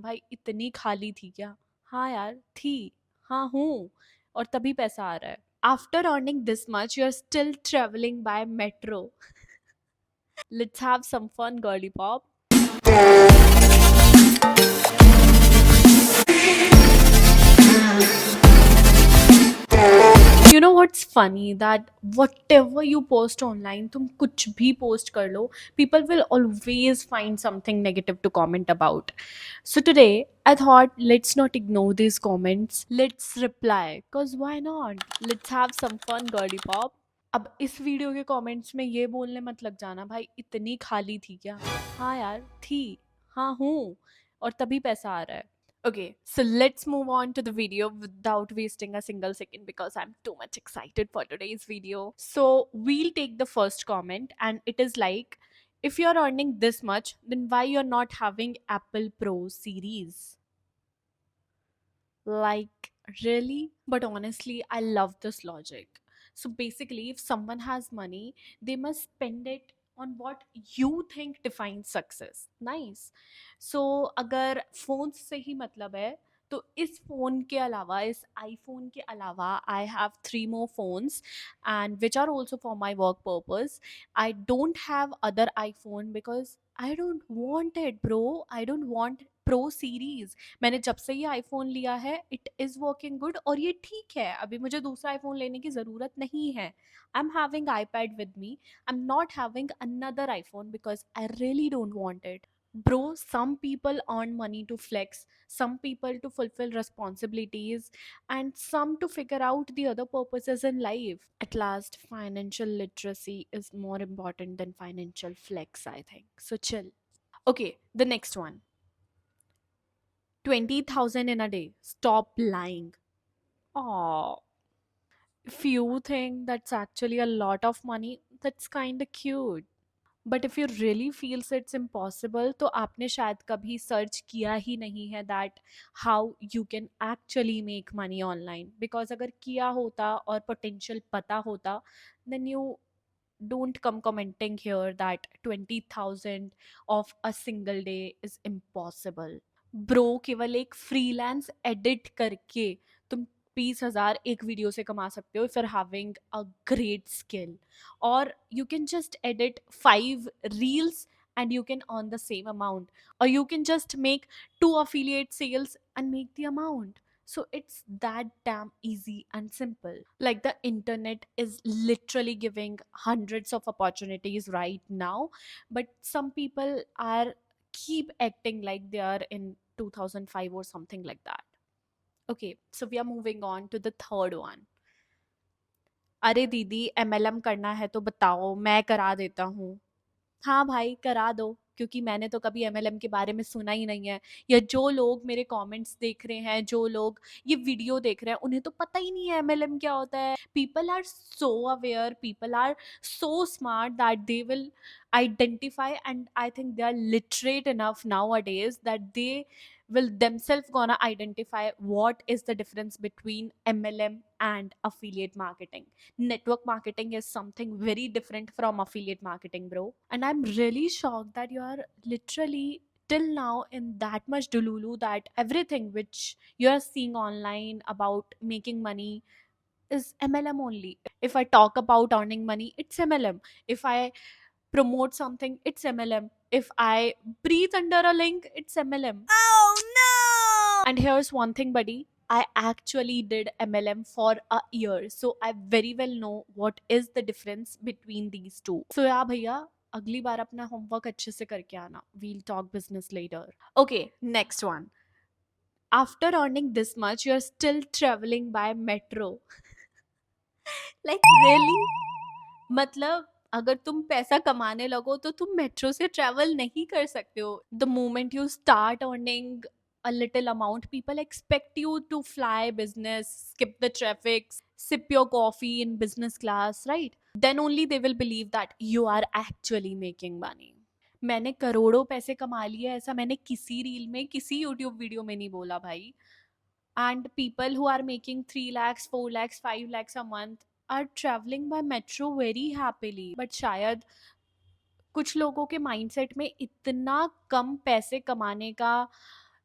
भाई इतनी खाली थी क्या? हाँ यार थी। हाँ हूँ। और तभी पैसा आ रहा है। After earning this much you are still travelling by metro. Let's have some fun girly pop. You know what's funny that whatever you post online, तुम कुछ भी post कर लो, people will always find something negative to comment about. So today, I thought let's not ignore these comments. Let's reply. Cause why not? Let's have some fun, girly pop. अब इस video के comments में ये बोलने मत लग जाना भाई इतनी खाली थी क्या? हाँ यार थी। हाँ हूँ। और तभी पैसा आ रहा है। Okay, so let's move on to the video without wasting a single second because I'm too much excited for today's video. So we'll take the first comment, and it is like, if you're earning this much, then why you're not having Apple Pro series? Like, really? But honestly, I love this logic. So basically, if someone has money, they must spend it on what you think defines success. Nice. So अगर phone से ही मतलब है तो इस phone के अलावा इस iPhone के अलावा I have 3 more phones and which are also for my work purpose. I don't have other iPhone because I don't want it, bro. I don't want Pro series. मैंने जब से ये आईफोन लिया है इट इज़ वर्किंग गुड और ये ठीक है अभी मुझे दूसरा आईफोन लेने की ज़रूरत नहीं है I am having eye pad with me I am not having another iPhone because I really don't want it bro. Some people earn money to flex, some people to fulfill responsibilities, and some to figure out the other purposes in life. At last, financial literacy is more important than financial flex, I think. So chill. Okay, the next one. 20,000 in a day. Stop lying. Oh, if you think that's actually a lot of money, that's kind of cute. But if you really feels it's impossible तो आपने शायद कभी search किया ही नहीं है that how you can actually make money online because अगर किया होता और पोटेंशियल पता होता then you don't come commenting here that 20,000 of a single day is impossible. Bro केवल एक फ्रीलांस एडिट करके तुम 20,000 एक वीडियो से कमा सकते हो if you are having a great skill और you can just edit 5 reels and you can earn the same amount or you can just make 2 affiliate sales and make the amount. So it's that damn easy and simple. Like the internet is literally giving hundreds of opportunities right now, but some people are keep acting like they are in 2005 or something like that. Okay, so we are moving on to the third one. अरे दीदी MLM करना है तो बताओ मैं करा देता हूँ। हाँ भाई करा दो क्योंकि मैंने तो कभी एमएलएम के बारे में सुना ही नहीं है या जो लोग मेरे कमेंट्स देख रहे हैं जो लोग ये वीडियो देख रहे हैं उन्हें तो पता ही नहीं है एमएलएम क्या होता है. People are so aware, people are so smart that they will identify and I think they are literate enough nowadays that they will themselves gonna identify what is the difference between MLM and affiliate marketing. Network marketing is something very different from affiliate marketing, bro. And I'm really shocked that you are literally till now in that much delulu that everything which you are seeing online about making money is MLM only. If I talk about earning money, it's MLM. If I promote something, it's MLM. If I breathe under a link, it's MLM. Oh no! And here's one thing, buddy. I actually did MLM for a year, so I very well know what is the difference between these two. So yeah, भैया अगली बार अपना homework अच्छे से करके आना. We'll talk business later. Okay, next one. After earning this much, you're still traveling by metro. Like really? मतलब अगर तुम पैसा कमाने लगो तो तुम मेट्रो से ट्रैवल नहीं कर सकते हो. The moment you start earning a little amount, people expect you to fly business, skip the traffic, sip your coffee in business class, right? Then only they will believe that you are actually making money. मैंने करोड़ों पैसे कमा लिए ऐसा मैंने किसी reel में किसी यूट्यूब वीडियो में नहीं बोला भाई. And people who are making 3 lakhs 4 lakhs 5 lakhs a month are traveling by metro very happily. But शायद कुछ लोगों के माइंडसेट में इतना कम पैसे कमाने का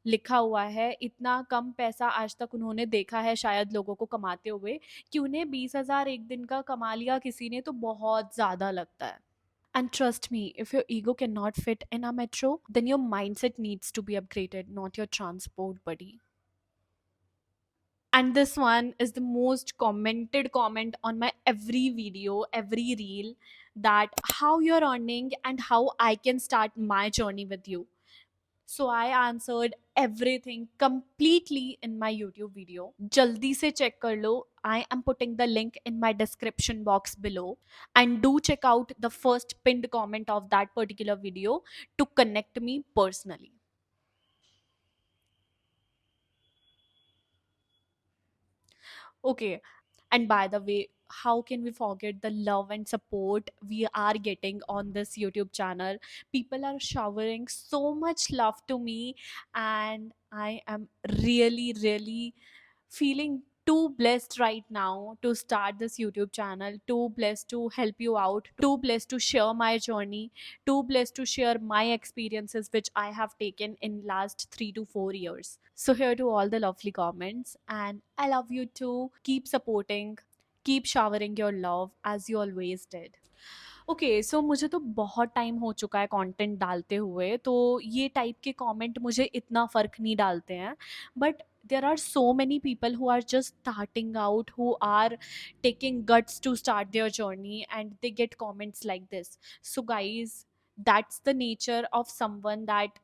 लिखा हुआ है, इतना कम पैसा आज तक उन्होंने देखा है शायद लोगों को कमाते हुए, कि उन्हें 20,000 एक दिन का कमा लिया किसी ने तो बहुत ज़्यादा लगता है। And trust me, if your ego cannot fit in a metro, then your mindset needs to be upgraded, not your transport buddy. And this one is the most commented comment on my every video, every reel, that how you're earning and how I can start my journey with you. So I answered everything completely in my YouTube video. Jaldi se check kar lo. I am putting the link in my description box below. And do check out the first pinned comment of that particular video to connect me personally. Okay. And by the way, how can we forget the love and support we are getting on this YouTube channel? People are showering so much love to me, and I am really, really feeling too blessed right now to start this YouTube channel, too blessed to help you out, too blessed to share my journey, too blessed to share my experiences which I have taken in last 3 to 4 years. So here to all the lovely comments, and I love you too. Keep supporting, keep showering your love as you always did. Okay, so मुझे तो बहुत time हो चुका है content डालते हुए, तो ये टाइप के कमेंट मुझे इतना फ़र्क नहीं डालते हैं। But there are so many people who are just starting out, who are taking guts to start their journey, and they get comments like this. So guys, that's the nature of someone that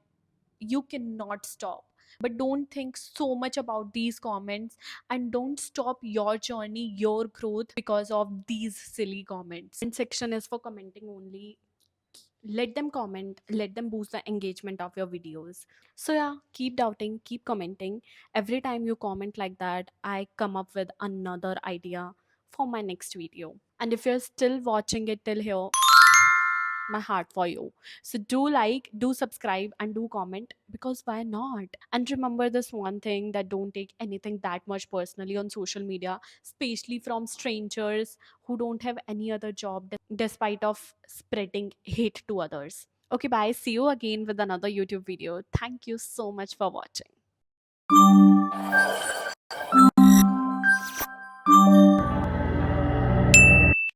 you cannot stop. But don't think so much about these comments, and don't stop your journey, your growth, because of these silly comments. Comment section is for commenting only. Let them comment, let them boost the engagement of your videos. So yeah, keep doubting, keep commenting. Every time you comment like that, I come up with another idea for my next video. And if you're still watching it till here, my heart for you. So do like, do subscribe, and do comment, because why not? And remember this one thing, that don't take anything that much personally on social media, especially from strangers who don't have any other job despite of spreading hate to others. Okay, bye. See you again with another YouTube video. Thank you so much for watching.